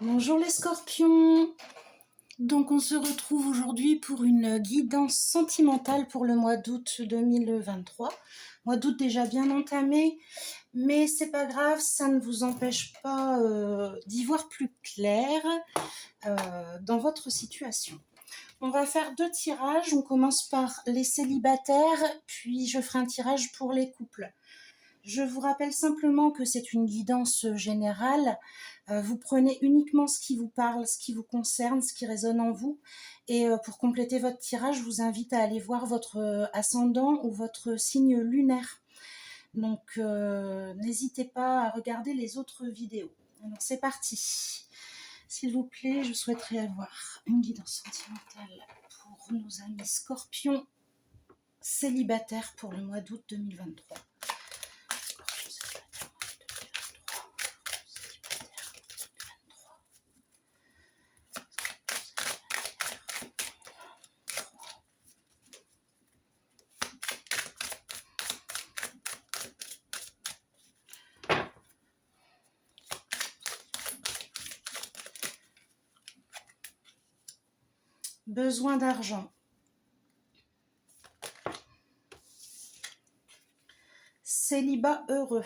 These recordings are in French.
Bonjour les scorpions. Donc on se retrouve aujourd'hui pour une guidance sentimentale pour le mois d'août 2023. Mois d'août déjà bien entamé, mais c'est pas grave, ça ne vous empêche pas d'y voir plus clair dans votre situation. On va faire 2 tirages, on commence par les célibataires, puis je ferai un tirage pour les couples. Je vous rappelle simplement que c'est une guidance générale. Vous prenez uniquement ce qui vous parle, ce qui vous concerne, ce qui résonne en vous. Et pour compléter votre tirage, je vous invite à aller voir votre ascendant ou votre signe lunaire. Donc, n'hésitez pas à regarder les autres vidéos. Alors, c'est parti. S'il vous plaît, je souhaiterais avoir une guidance sentimentale pour nos amis scorpions célibataires pour le mois d'août 2023. Besoin d'argent. Célibat heureux.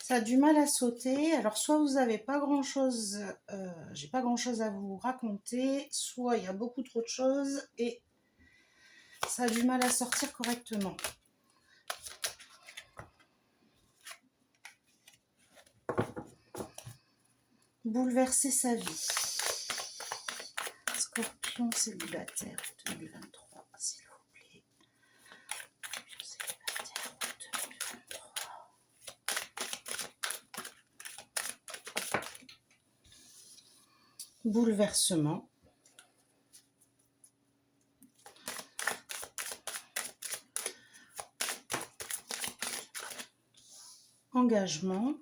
Ça a du mal à sauter. Alors, soit vous n'avez pas grand-chose, j'ai pas grand-chose à vous raconter, soit il y a beaucoup trop de choses et ça a du mal à sortir correctement. Bouleverser sa vie. Scorpion célibataire 2023, s'il vous plaît. Célibataire 2023. Bouleversement. Engagement.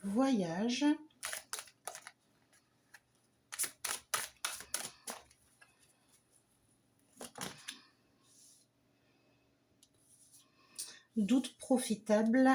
Voyage. Doute profitable.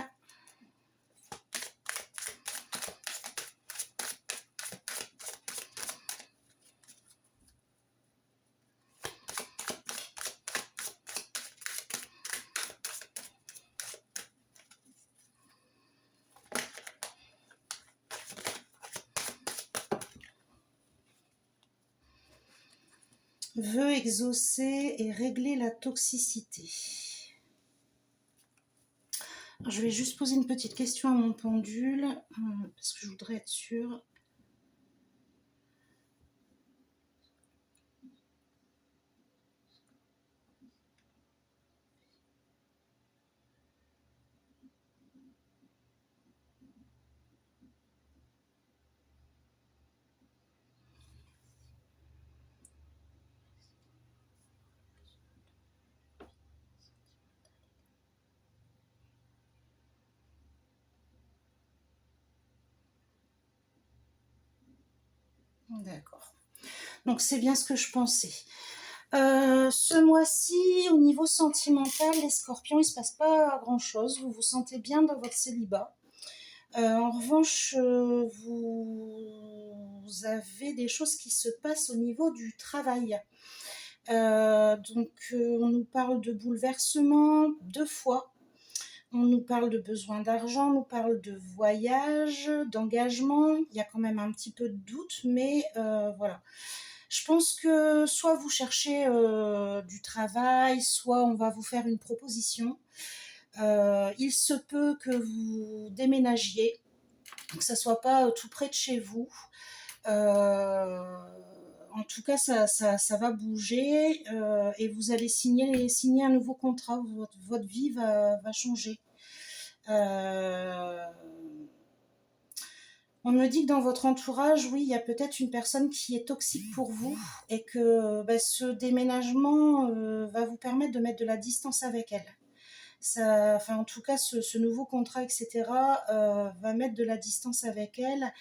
Veut exaucer et régler la toxicité. Alors, je vais juste poser une petite question à mon pendule, parce que je voudrais être sûre. D'accord. Donc, c'est bien ce que je pensais. Ce mois-ci, au niveau sentimental, les scorpions, il ne se passe pas grand-chose. Vous vous sentez bien dans votre célibat. En revanche, vous avez des choses qui se passent au niveau du travail. Donc, on nous parle de bouleversement 2 fois. On nous parle de besoin d'argent, on nous parle de voyage, d'engagement. Il y a quand même un petit peu de doute, mais voilà. Je pense que soit vous cherchez du travail, soit on va vous faire une proposition. Il se peut que vous déménagiez, que ça soit pas tout près de chez vous. En tout cas, ça va bouger et vous allez signer un nouveau contrat. Votre vie va changer. On me dit que dans votre entourage, oui, il y a peut-être une personne qui est toxique pour vous et que ce déménagement va vous permettre de mettre de la distance avec elle. Ça, enfin, en tout cas, ce nouveau contrat, etc., va mettre de la distance avec elle,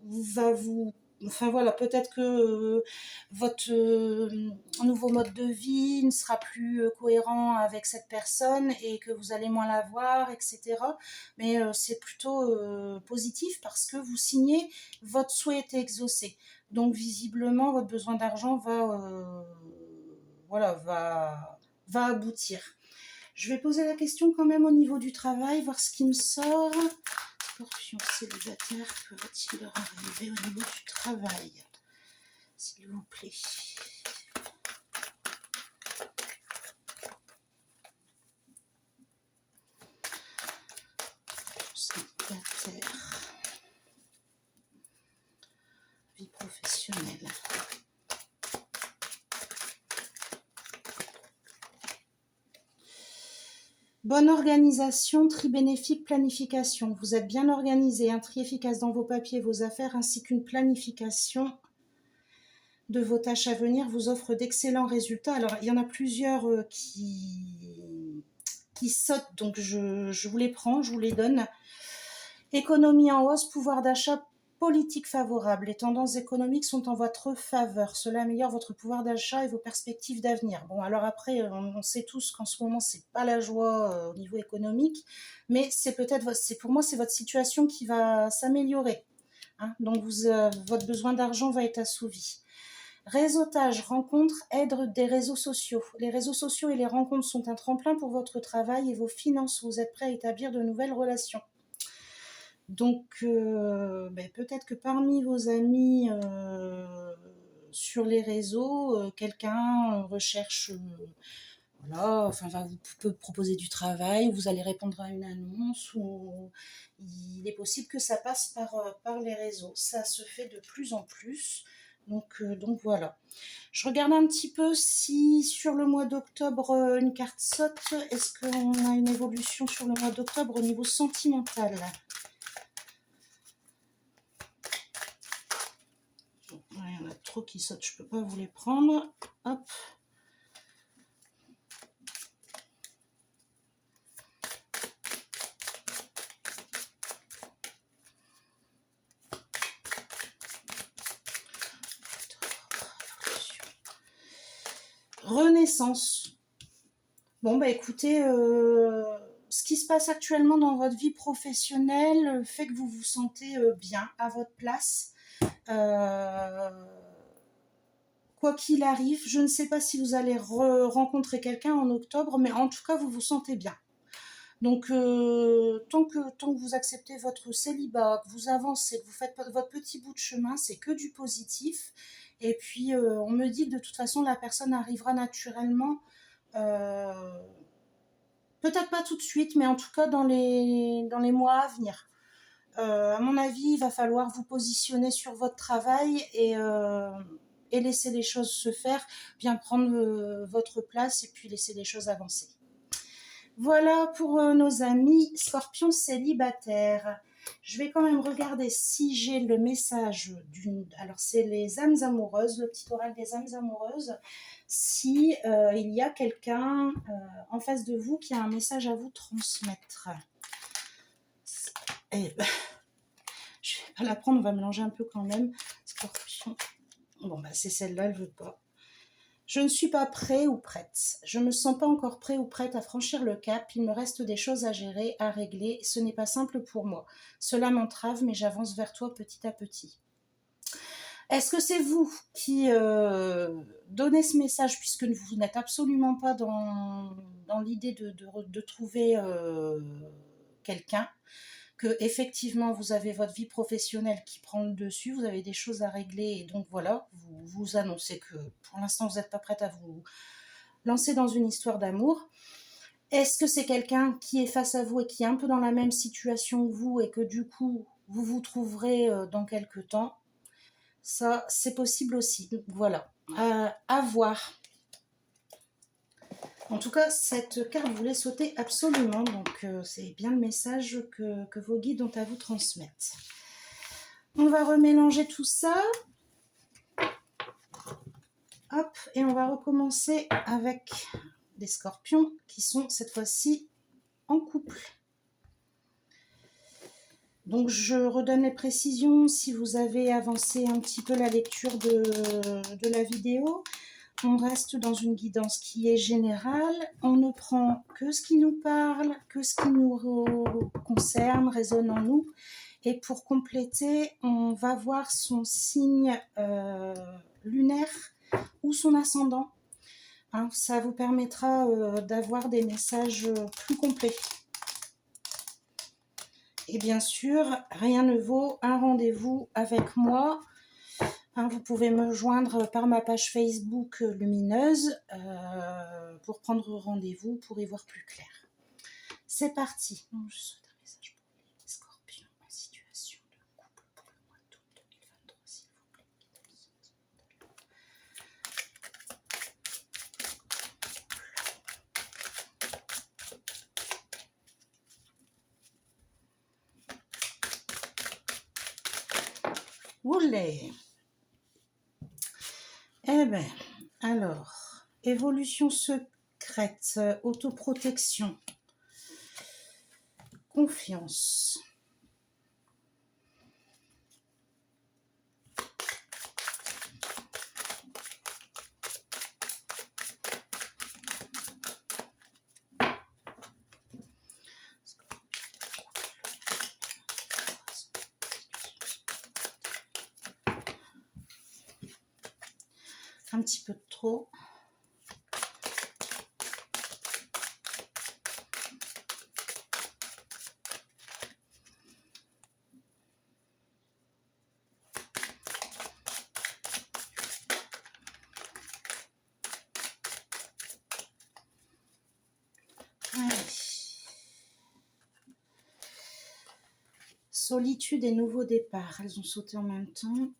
va vous... Enfin voilà, peut-être que votre nouveau mode de vie ne sera plus cohérent avec cette personne et que vous allez moins la voir, etc. Mais c'est plutôt positif parce que vous signez, votre souhait est exaucé. Donc visiblement, votre besoin d'argent va aboutir. Je vais poser la question quand même au niveau du travail, voir ce qui me sort. Scorpion célibataire, que va-t-il leur arriver au niveau du travail, s'il vous plaît? Célibataire, vie professionnelle. Bonne organisation, tri bénéfique, planification. Vous êtes bien organisé, un tri efficace dans vos papiers, vos affaires, ainsi qu'une planification de vos tâches à venir vous offre d'excellents résultats. Alors, il y en a plusieurs qui sautent, donc je vous les prends, je vous les donne. Économie en hausse, pouvoir d'achat, politique favorable. Les tendances économiques sont en votre faveur. Cela améliore votre pouvoir d'achat et vos perspectives d'avenir. Bon, alors après, on sait tous qu'en ce moment, c'est pas la joie au niveau économique, mais pour moi, c'est votre situation qui va s'améliorer. Hein. Donc, votre besoin d'argent va être assouvi. Réseautage, rencontres, aide des réseaux sociaux. Les réseaux sociaux et les rencontres sont un tremplin pour votre travail et vos finances. Vous êtes prêt à établir de nouvelles relations. Donc, peut-être que parmi vos amis sur les réseaux, quelqu'un recherche, vous peut proposer du travail, vous allez répondre à une annonce, ou il est possible que ça passe par les réseaux. Ça se fait de plus en plus. Donc voilà. Je regarde un petit peu si sur le mois d'octobre, une carte saute. Est-ce qu'on a une évolution sur le mois d'octobre au niveau sentimental ? Il y en a trop qui sautent, je ne peux pas vous les prendre. Hop. Renaissance. Bon, écoutez, ce qui se passe actuellement dans votre vie professionnelle fait que vous vous sentez bien à votre place. Quoi qu'il arrive, je ne sais pas si vous allez rencontrer quelqu'un en octobre, mais en tout cas, vous vous sentez bien. Donc, tant que vous acceptez votre célibat, que vous avancez, que vous faites votre petit bout de chemin, c'est que du positif. Et puis, on me dit que de toute façon, la personne arrivera naturellement. Peut-être pas tout de suite, mais en tout cas dans les mois à venir. À mon avis, il va falloir vous positionner sur votre travail et laisser les choses se faire, bien prendre votre place et puis laisser les choses avancer. Voilà pour nos amis scorpions célibataires. Je vais quand même regarder si j'ai le message Alors, c'est les âmes amoureuses, le petit oral des âmes amoureuses. Si il y a quelqu'un en face de vous qui a un message à vous transmettre. Je ne vais pas la prendre, on va mélanger un peu quand même. Scorpion. Bon, c'est celle-là, elle ne veut pas. Je ne suis pas prêt ou prête. Je ne me sens pas encore prêt ou prête à franchir le cap. Il me reste des choses à gérer, à régler. Ce n'est pas simple pour moi. Cela m'entrave, mais j'avance vers toi petit à petit. Est-ce que c'est vous qui donnez ce message, puisque vous n'êtes absolument pas dans l'idée de trouver quelqu'un, que effectivement vous avez votre vie professionnelle qui prend le dessus, vous avez des choses à régler, et donc voilà, vous annoncez que pour l'instant vous n'êtes pas prête à vous lancer dans une histoire d'amour. Est-ce que c'est quelqu'un qui est face à vous et qui est un peu dans la même situation que vous, et que du coup vous vous trouverez dans quelques temps? Ça, c'est possible aussi. Voilà. À voir. En tout cas, cette carte voulait sauter absolument, donc c'est bien le message que vos guides ont à vous transmettre. On va remélanger tout ça. Hop, et on va recommencer avec des scorpions qui sont cette fois-ci en couple. Donc je redonne les précisions si vous avez avancé un petit peu la lecture de la vidéo. On reste dans une guidance qui est générale. On ne prend que ce qui nous parle, que ce qui nous concerne, résonne en nous. Et pour compléter, on va voir son signe lunaire ou son ascendant. Hein, ça vous permettra d'avoir des messages plus complets. Et bien sûr, rien ne vaut un rendez-vous avec moi. Hein, vous pouvez me joindre par ma page Facebook Lumineuse pour prendre rendez-vous, pour y voir plus clair. C'est parti. Je souhaite un message pour les scorpions en situation de couple pour le mois d'août 2023, s'il vous plaît. Oulé. Eh bien, alors, évolution secrète, autoprotection, confiance. Un petit peu trop. Allez. Solitude et nouveau départ. Elles ont sauté en même temps.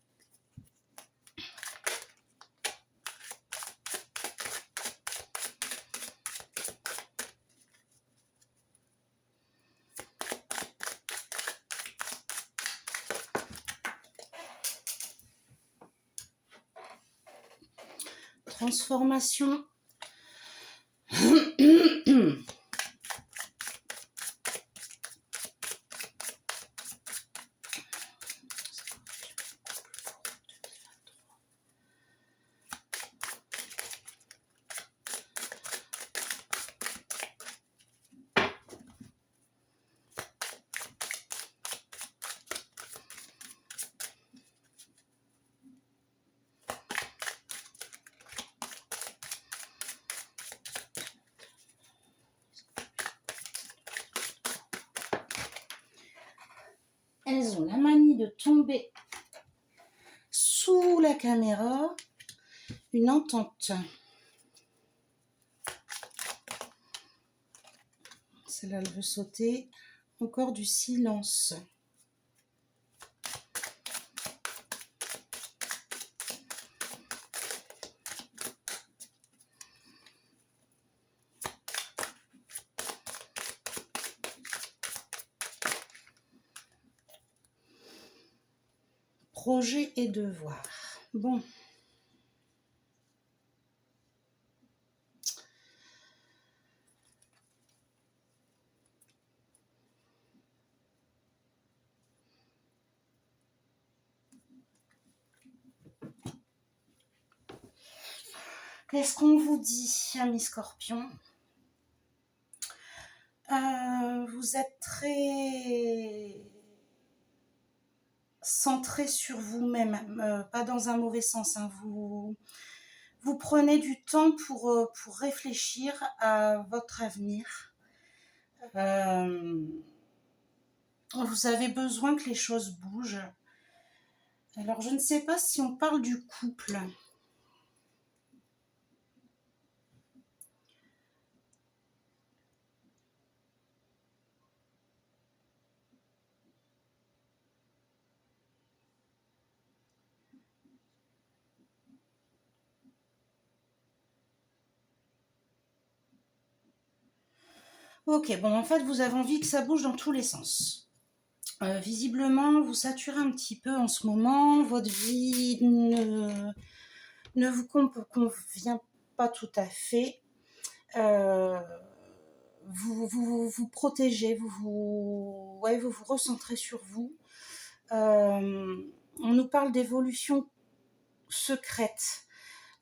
Transformation. Elles ont la manie de tomber sous la caméra. Une entente. Celle-là, elle veut sauter. Encore du silence. Projet et devoir. Bon. Qu'est-ce qu'on vous dit, amis scorpions? Vous êtes très centré sur vous-même, pas dans un mauvais sens. Hein. Vous prenez du temps pour réfléchir à votre avenir. Vous avez besoin que les choses bougent. Alors, je ne sais pas si on parle du couple. Ok, bon, en fait, vous avez envie que ça bouge dans tous les sens. Visiblement, vous saturez un petit peu en ce moment. Votre vie ne vous convient pas tout à fait. Euh, vous protégez, vous vous recentrez sur vous. On nous parle d'évolution secrète.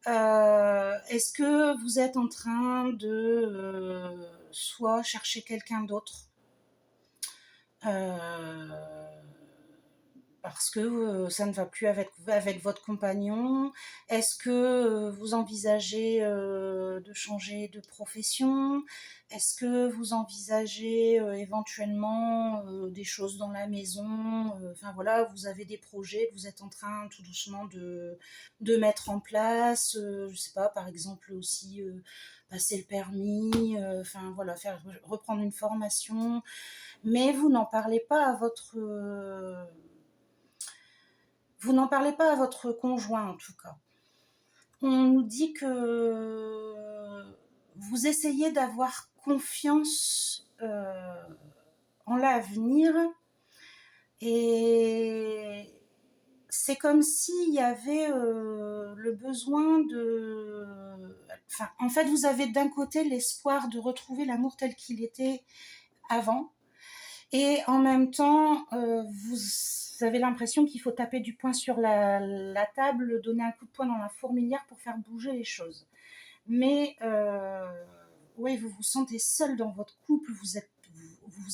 Est-ce que vous êtes en train de soit chercher quelqu'un d'autre euh, parce que ça ne va plus avec votre compagnon? Est-ce que vous envisagez de changer de profession? Est-ce que vous envisagez éventuellement des choses dans la maison? Enfin voilà, vous avez des projets que vous êtes en train tout doucement de mettre en place. Je sais pas, par exemple aussi passer le permis, enfin voilà, reprendre une formation. Mais vous n'en parlez pas à votre conjoint, en tout cas. On nous dit que vous essayez d'avoir confiance en l'avenir et c'est comme s'il y avait le besoin de... Enfin, en fait, vous avez d'un côté l'espoir de retrouver l'amour tel qu'il était avant. Et en même temps, vous avez l'impression qu'il faut taper du poing sur la table, donner un coup de poing dans la fourmilière pour faire bouger les choses. Mais oui, vous vous sentez seul dans votre couple, vous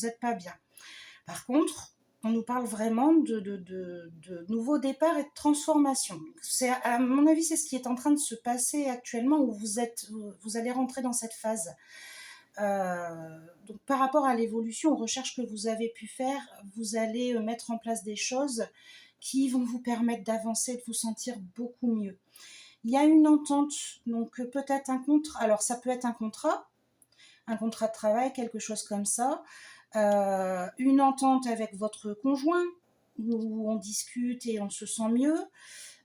êtes pas bien. Par contre, on nous parle vraiment de nouveaux départs et de transformation. À mon avis, c'est ce qui est en train de se passer actuellement où vous allez rentrer dans cette phase. Donc par rapport à l'évolution, aux recherches que vous avez pu faire, vous allez mettre en place des choses qui vont vous permettre d'avancer, de vous sentir beaucoup mieux. Il y a une entente, donc peut-être un contrat. Alors ça peut être un contrat de travail, quelque chose comme ça. Une entente avec votre conjoint où on discute et on se sent mieux.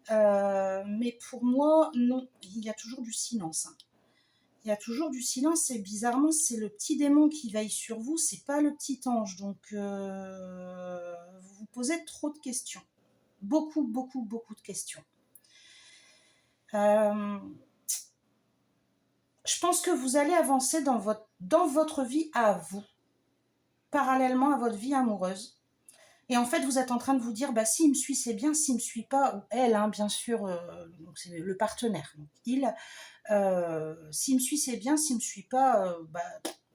Mais pour moi, non, il y a toujours du silence. Il y a toujours du silence et bizarrement, c'est le petit démon qui veille sur vous, c'est pas le petit ange. Donc, vous vous posez trop de questions. Beaucoup, beaucoup, beaucoup de questions. Je pense que vous allez avancer dans votre vie à vous, parallèlement à votre vie amoureuse. Et en fait, vous êtes en train de vous dire, bah, s'il me suit, c'est bien, s'il me suit pas, ou elle, hein, bien sûr, donc c'est le partenaire. Donc, s'il me suit, c'est bien, s'il me suit pas, bah,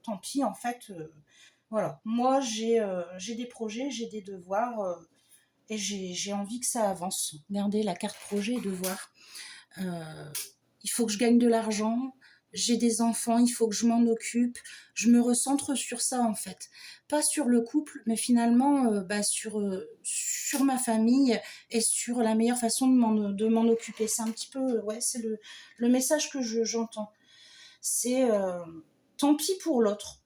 tant pis, en fait. Voilà. Moi, j'ai des projets, j'ai des devoirs, et j'ai envie que ça avance. Regardez la carte projet et devoir. Il faut que je gagne de l'argent, j'ai des enfants, il faut que je m'en occupe. Je me recentre sur ça en fait. Pas sur le couple, mais finalement sur ma famille et sur la meilleure façon de m'en occuper. C'est un petit peu, ouais, c'est le message que j'entends. C'est tant pis pour l'autre.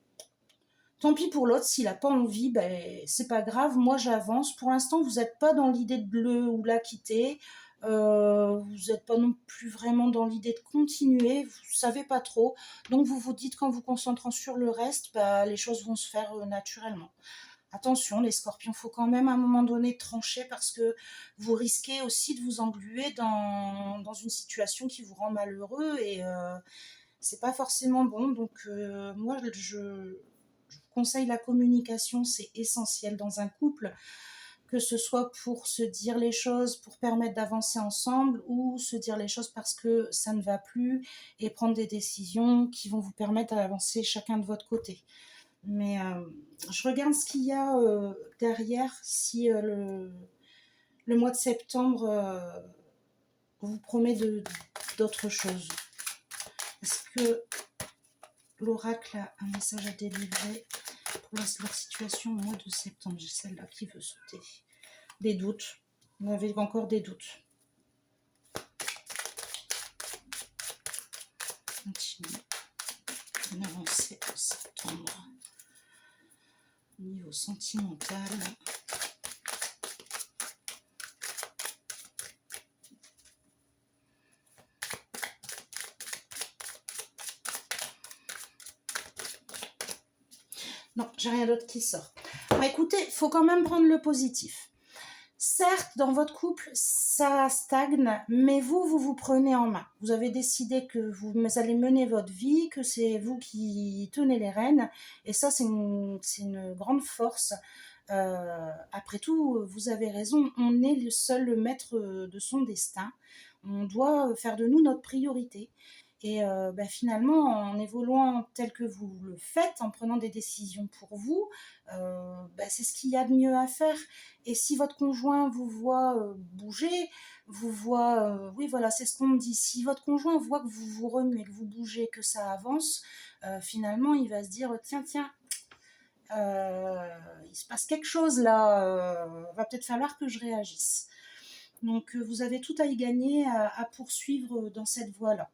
Tant pis pour l'autre, s'il n'a pas envie, ben, c'est pas grave, moi j'avance. Pour l'instant, vous n'êtes pas dans l'idée de le ou la quitter. Vous n'êtes pas non plus vraiment dans l'idée de continuer, vous ne savez pas trop. Donc vous vous dites qu'en vous concentrant sur le reste, bah, les choses vont se faire naturellement. Attention, les scorpions, il faut quand même à un moment donné trancher parce que vous risquez aussi de vous engluer dans une situation qui vous rend malheureux et c'est pas forcément bon. Donc moi, je vous conseille la communication, c'est essentiel dans un couple, que ce soit pour se dire les choses, pour permettre d'avancer ensemble, ou se dire les choses parce que ça ne va plus et prendre des décisions qui vont vous permettre d'avancer chacun de votre côté. Mais je regarde ce qu'il y a derrière, si le mois de septembre vous promet d'autres choses. Est-ce que l'oracle a un message à délivrer pour leur situation au mois de septembre? J'ai celle-là qui veut sauter. Des doutes. Vous avez encore des doutes. Continue. Une avancée en septembre. Niveau sentimental. j'ai rien d'autre qui sort. Bon, écoutez, il faut quand même prendre le positif. Certes, dans votre couple, ça stagne, mais vous prenez en main. Vous avez décidé que vous allez mener votre vie, que c'est vous qui tenez les rênes, et ça, c'est une grande force. Après tout, vous avez raison, on est le seul maître de son destin. On doit faire de nous notre priorité. Et finalement, en évoluant tel que vous le faites, en prenant des décisions pour vous, c'est ce qu'il y a de mieux à faire. Et si votre conjoint vous voit bouger, vous voit, oui voilà, c'est ce qu'on me dit, si votre conjoint voit que vous vous remuez, que vous bougez, que ça avance, finalement, il va se dire, tiens, il se passe quelque chose là, va peut-être falloir que je réagisse. Donc vous avez tout à y gagner à poursuivre dans cette voie-là.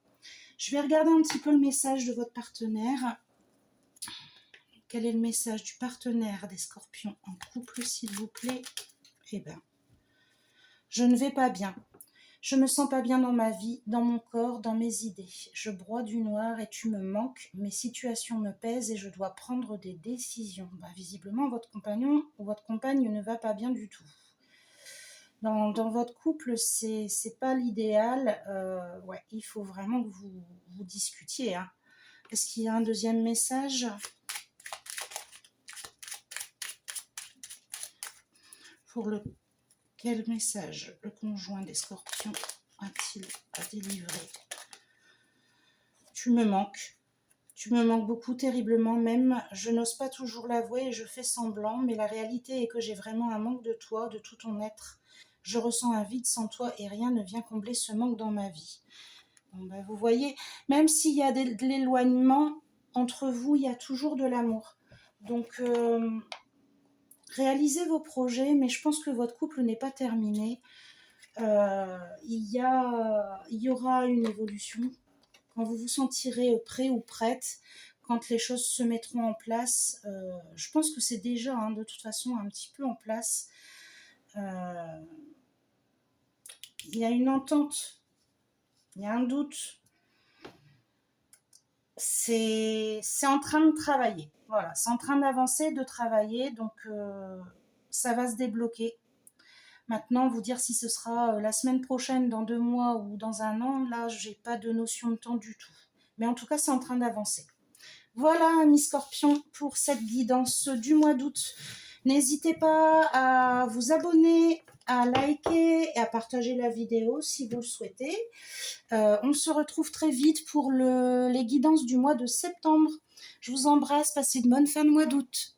Je vais regarder un petit peu le message de votre partenaire. Quel est le message du partenaire des Scorpions en couple, s'il vous plaît? Eh bien, je ne vais pas bien. Je me sens pas bien dans ma vie, dans mon corps, dans mes idées. Je broie du noir et tu me manques. Mes situations me pèsent et je dois prendre des décisions. Visiblement, votre compagnon ou votre compagne ne va pas bien du tout. Dans votre couple, c'est pas l'idéal. Il faut vraiment que vous discutiez. Hein. Est-ce qu'il y a un deuxième message? Pour quel message le conjoint des Scorpions a-t-il à délivrer? Tu me manques. Tu me manques beaucoup, terriblement même. Je n'ose pas toujours l'avouer et je fais semblant, mais la réalité est que j'ai vraiment un manque de toi, de tout ton être. Je ressens un vide sans toi et rien ne vient combler ce manque dans ma vie. Vous voyez, même s'il y a de l'éloignement, entre vous, il y a toujours de l'amour. Donc, réalisez vos projets, mais je pense que votre couple n'est pas terminé. Il y aura une évolution. Quand vous vous sentirez prêt ou prête, quand les choses se mettront en place, je pense que c'est déjà de toute façon un petit peu en place. Il y a une entente, il y a un doute. C'est en train de travailler. Voilà, c'est en train d'avancer, de travailler, donc ça va se débloquer. Maintenant, vous dire si ce sera la semaine prochaine, dans 2 mois ou dans 1 an, là, j'ai pas de notion de temps du tout. Mais en tout cas, c'est en train d'avancer. Voilà, mes Scorpions, pour cette guidance du mois d'août. N'hésitez pas à vous abonner, à liker et à partager la vidéo si vous le souhaitez. On se retrouve très vite pour les guidances du mois de septembre. Je vous embrasse, passez une bonne fin de mois d'août.